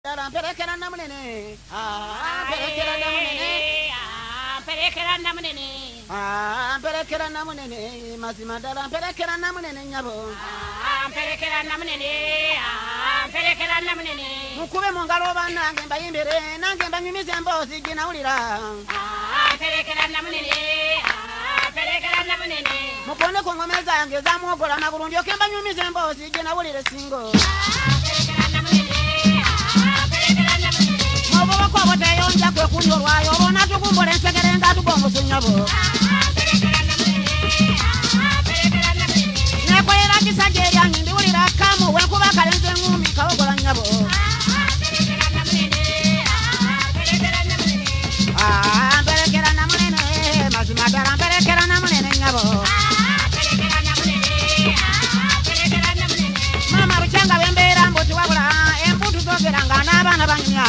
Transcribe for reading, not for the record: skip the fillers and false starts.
Perekera namunene, perekera namunene, perekera namunene, perekera namunene, mazimadala perekera namunene nyabo, perekera namunene, perekera namunene. Mukube mungalo banange mbayimbere, nange mbanyumize mbozi ginawulira. Perekera namunene, perekera namunene. Mukone ku ngome zange zamugola amagulu ndyoke mbanyumize mbozi ginawulire singo. Moboko boteyonja kwe kunyorwayo bona tukumbole nsekere nga tubongo sunyabo. Nekwera kisajeri angindiwulira kamu wekuba kalenze ngumi kawogola nyabo. Perekera namunene, mazimadala perekera namunene nyabo. Mama buchanga bembera mbuti wabula embutu zogeranga n'abaana banyumya.